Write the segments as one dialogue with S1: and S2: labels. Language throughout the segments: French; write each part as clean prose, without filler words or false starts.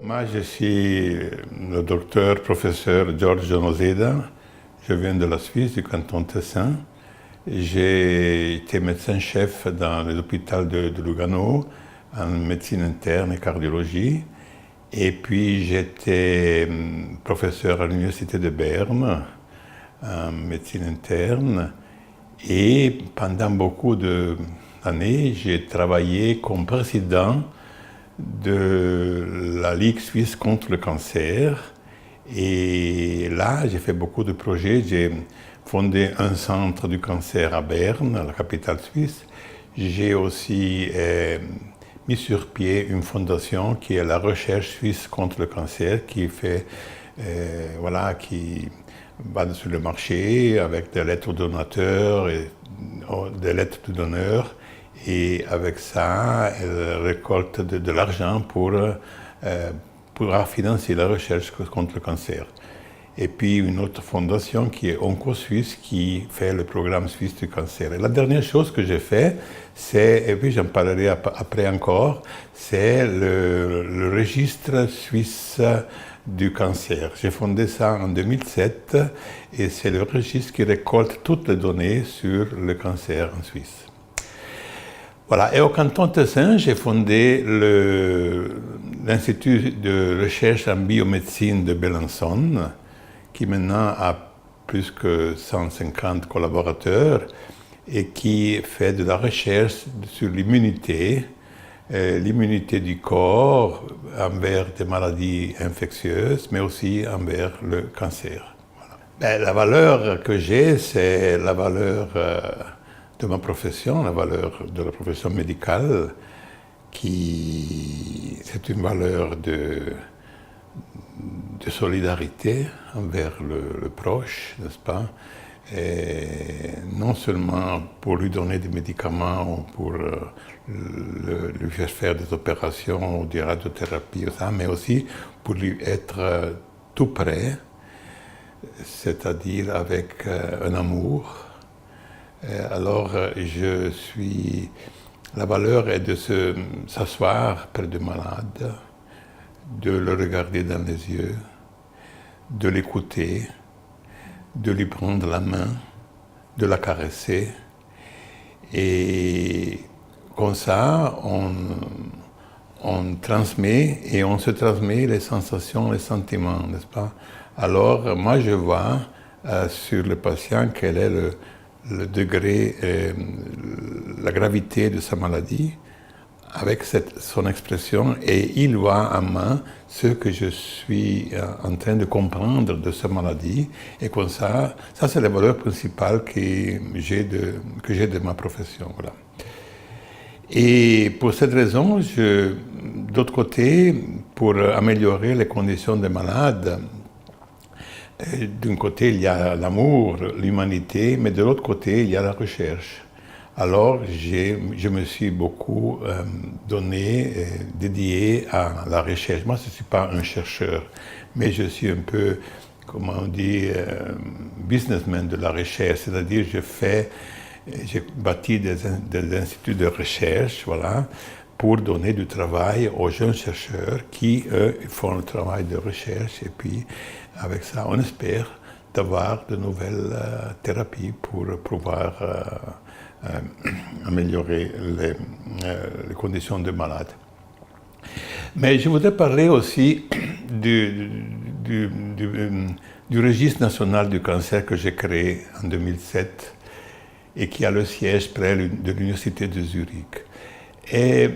S1: Moi, je suis le docteur professeur Giorgio Noseda. Je viens de la Suisse, du canton Tessin. J'ai été médecin-chef dans l'hôpital de Lugano, en médecine interne et cardiologie. Et puis, j'étais professeur à l'université de Berne, en médecine interne. Et pendant beaucoup d'années, j'ai travaillé comme président de la Ligue suisse contre le cancer. Et là, j'ai fait beaucoup de projets. J'ai fondé un centre du cancer à Berne, la capitale suisse. J'ai aussi mis sur pied une fondation qui est la Recherche suisse contre le cancer, qui fait, qui va sur le marché avec des lettres aux donateurs et des lettres de donneurs. Et avec ça, elle récolte de l'argent pour pouvoir financer la recherche contre le cancer. Et puis une autre fondation qui est OncoSuisse, qui fait le programme suisse du cancer. Et la dernière chose que j'ai fait, et puis j'en parlerai après encore, c'est le registre suisse du cancer. J'ai fondé ça en 2007 et c'est le registre qui récolte toutes les données sur le cancer en Suisse. Voilà. Et au canton Tessin, j'ai fondé l'Institut de recherche en biomédecine de Besançon, qui maintenant a plus que 150 collaborateurs et qui fait de la recherche sur l'immunité du corps envers des maladies infectieuses, mais aussi envers le cancer. Voilà. La valeur que j'ai, c'est la valeur de ma profession, la valeur de la profession médicale, c'est une valeur de solidarité envers le proche, n'est-ce pas? Et non seulement pour lui donner des médicaments ou pour lui faire des opérations ou des radiothérapies, mais aussi pour lui être tout près, c'est-à-dire avec un amour. Alors, la valeur est de s'asseoir près du malade, de le regarder dans les yeux, de l'écouter, de lui prendre la main, de la caresser. Et comme ça, on transmet et on se transmet les sensations, les sentiments, n'est-ce pas? Alors, moi, je vois sur le patient quel est le degré, la gravité de sa maladie avec son expression, et il voit en moi ce que je suis en train de comprendre de sa maladie, et comme ça c'est la valeur principale que j'ai de ma profession. Voilà. Et pour cette raison, d'autre côté, pour améliorer les conditions des malades, d'un côté, il y a l'amour, l'humanité, mais de l'autre côté, il y a la recherche. Alors, je me suis beaucoup dédié à la recherche. Moi, je ne suis pas un chercheur, mais je suis un peu, comment on dit, businessman de la recherche. C'est-à-dire, j'ai bâti des instituts de recherche, voilà, pour donner du travail aux jeunes chercheurs qui, eux, font le travail de recherche. Et puis, avec ça, on espère d'avoir de nouvelles thérapies pour pouvoir améliorer les conditions des malades. Mais je voudrais parler aussi du registre national du cancer que j'ai créé en 2007 et qui a le siège près de l'université de Zurich. Et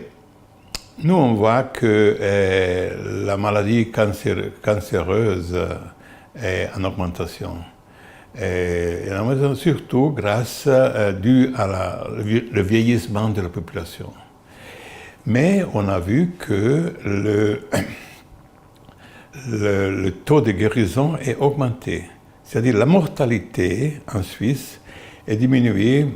S1: nous, on voit que la maladie cancéreuse est en augmentation. Et surtout dû à le vieillissement de la population. Mais on a vu que le taux de guérison est augmenté. C'est-à-dire la mortalité en Suisse est diminuée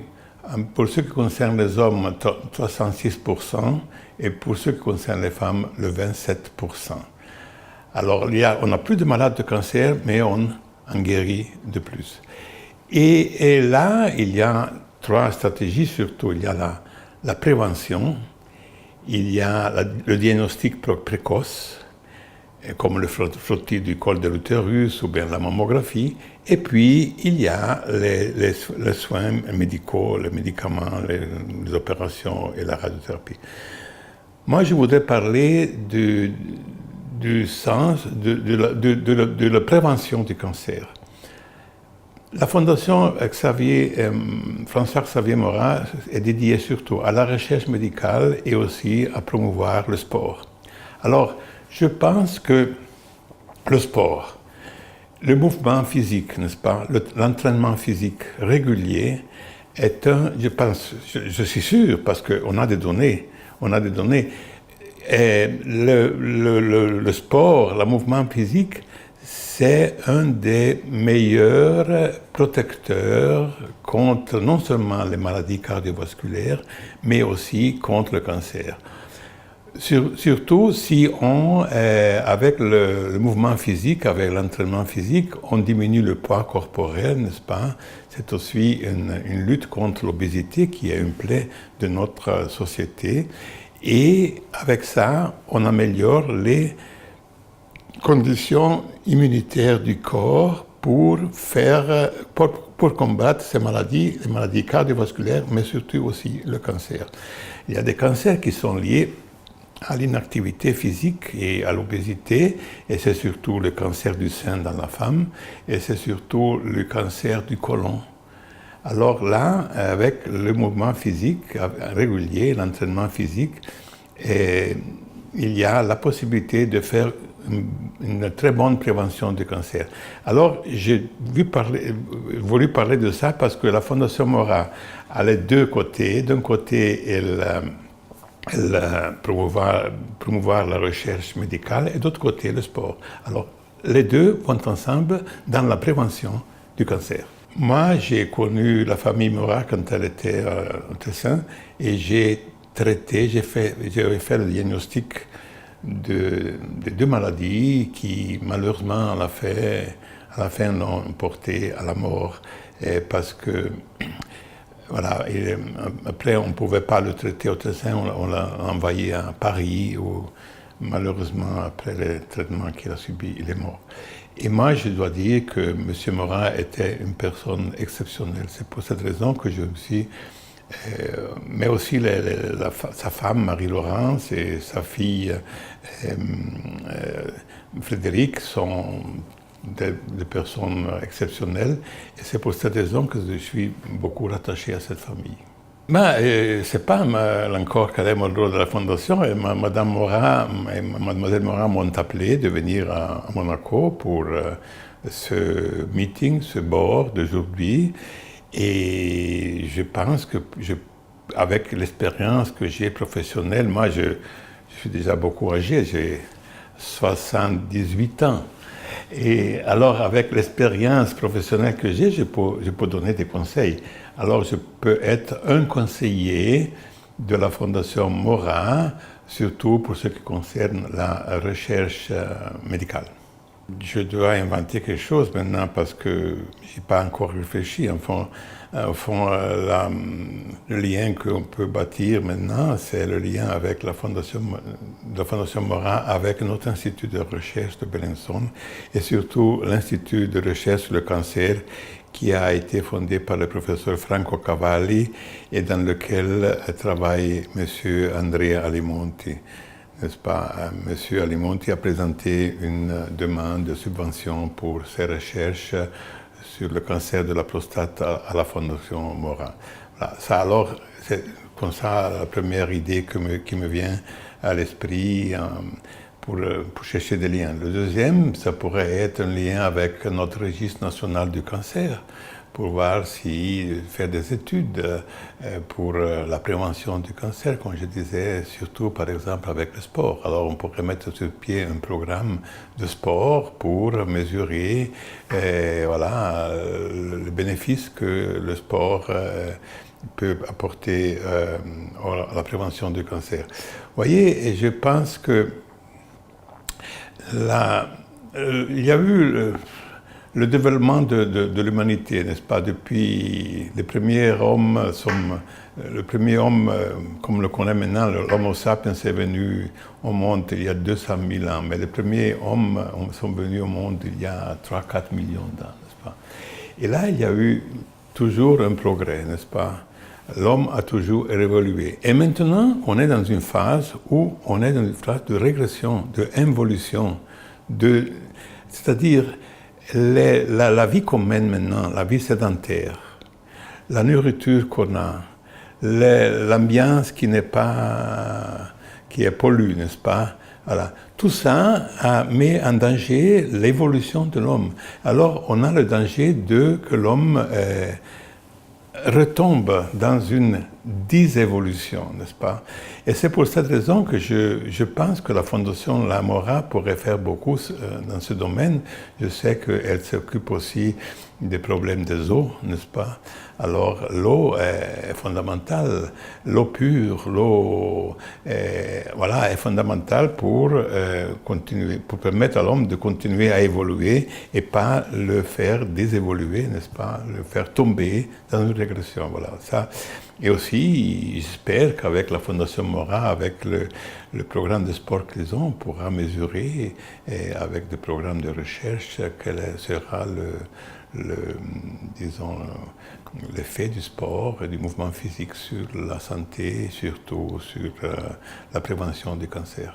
S1: pour ce qui concerne les hommes 66% et pour ce qui concerne les femmes le 27%. Alors on n'a plus de malades de cancer, mais on en guérit de plus. Et là, il y a trois stratégies surtout. Il y a la prévention, il y a le diagnostic précoce, comme le frottis du col de l'utérus ou bien la mammographie, et puis il y a les soins médicaux, les médicaments, les opérations et la radiothérapie. Moi, je voudrais parler du sens de la prévention du cancer. La Fondation François-Xavier Morin est dédiée surtout à la recherche médicale et aussi à promouvoir le sport. Alors, je pense que le sport, le mouvement physique, n'est-ce pas, l'entraînement physique régulier est je suis sûr, parce qu'on a des données, et le sport, le mouvement physique, c'est un des meilleurs protecteurs contre non seulement les maladies cardiovasculaires, mais aussi contre le cancer. Surtout si avec le mouvement physique, avec l'entraînement physique, on diminue le poids corporel, n'est-ce pas? C'est aussi une lutte contre l'obésité qui est une plaie de notre société. Et avec ça, on améliore les conditions immunitaires du corps pour combattre ces maladies, les maladies cardiovasculaires, mais surtout aussi le cancer. Il y a des cancers qui sont liés à l'inactivité physique et à l'obésité, et c'est surtout le cancer du sein dans la femme, et c'est surtout le cancer du côlon. Alors là, avec le mouvement physique régulier, l'entraînement physique, il y a la possibilité de faire une très bonne prévention du cancer. Alors, j'ai voulu parler de ça parce que la Fondation Morin a les deux côtés. D'un côté, elle promouvoir la recherche médicale et d'autre côté, le sport. Alors, les deux vont ensemble dans la prévention du cancer. Moi, j'ai connu la famille Morin quand elle était au Tessin et j'ai fait le diagnostic de deux maladies qui, malheureusement, à la fin l'ont porté à la mort. Parce que, voilà, après, on ne pouvait pas le traiter au Tessin, on l'a envoyé à Paris, où, malheureusement, après le traitement qu'il a subi, il est mort. Et moi, je dois dire que M. Morin était une personne exceptionnelle. C'est pour cette raison que je me suis... mais aussi sa femme, Marie-Laurence, et sa fille, Frédéric, sont des personnes exceptionnelles. Et c'est pour cette raison que je suis beaucoup rattaché à cette famille. Mais c'est pas encore quel est mon rôle de la Fondation. Et Madame Morin et Mademoiselle Morin m'ont appelé de venir à Monaco pour ce meeting, ce board d'aujourd'hui. Et je pense que avec l'expérience que j'ai professionnelle, moi je suis déjà beaucoup âgé, j'ai 78 ans. Et alors avec l'expérience professionnelle que j'ai, je peux donner des conseils. Alors je peux être un conseiller de la Fondation Morin, surtout pour ce qui concerne la recherche médicale. Je dois inventer quelque chose maintenant parce que je n'ai pas encore réfléchi. Au fond, le lien qu'on peut bâtir maintenant, c'est le lien avec la Fondation Morin, avec notre institut de recherche de Besançon et surtout l'Institut de recherche sur le cancer qui a été fondé par le professeur Franco Cavalli et dans lequel travaille M. Andrea Alimonti. N'est-ce pas? M. Alimonti a présenté une demande de subvention pour ses recherches sur le cancer de la prostate à la Fondation Morin. Voilà. Ça, alors, c'est comme ça la première idée qui me vient à l'esprit pour chercher des liens. Le deuxième, ça pourrait être un lien avec notre registre national du cancer, pour voir si faire des études pour la prévention du cancer, comme je disais, surtout par exemple avec le sport. Alors on pourrait mettre sur pied un programme de sport pour mesurer le bénéfice que le sport peut apporter à la prévention du cancer. Vous voyez, et je pense que il y a eu le développement de l'humanité, n'est-ce pas? Depuis les premiers hommes, le premier homme, comme le connaît maintenant, l'Homo sapiens est venu au monde il y a 200 000 ans, mais les premiers hommes sont venus au monde il y a 3-4 millions d'années, n'est-ce pas? Et là, il y a eu toujours un progrès, n'est-ce pas? L'homme a toujours évolué. Et maintenant, on est dans une phase où on est dans une phase de régression, d'involution, c'est-à-dire la vie qu'on mène maintenant, la vie sédentaire, la nourriture qu'on a, l'ambiance qui est polluée, n'est-ce pas? Voilà. Tout ça met en danger l'évolution de l'homme. Alors, on a le danger que l'homme retombe dans une désévolution, n'est-ce pas? Et c'est pour cette raison que je pense que la Fondation Lamora pourrait faire beaucoup dans ce domaine. Je sais qu'elle s'occupe aussi des problèmes des eaux, n'est-ce pas? Alors l'eau est fondamentale, l'eau pure, l'eau est fondamentale pour permettre à l'homme de continuer à évoluer et pas le faire désévoluer, n'est-ce pas? Le faire tomber dans une régression, voilà. Ça. Et aussi, j'espère qu'avec la Fondation Mora, avec le programme de sport qu'ils ont, on pourra mesurer, et avec des programmes de recherche, quel sera l'effet du sport et du mouvement physique sur la santé, surtout sur la prévention du cancer.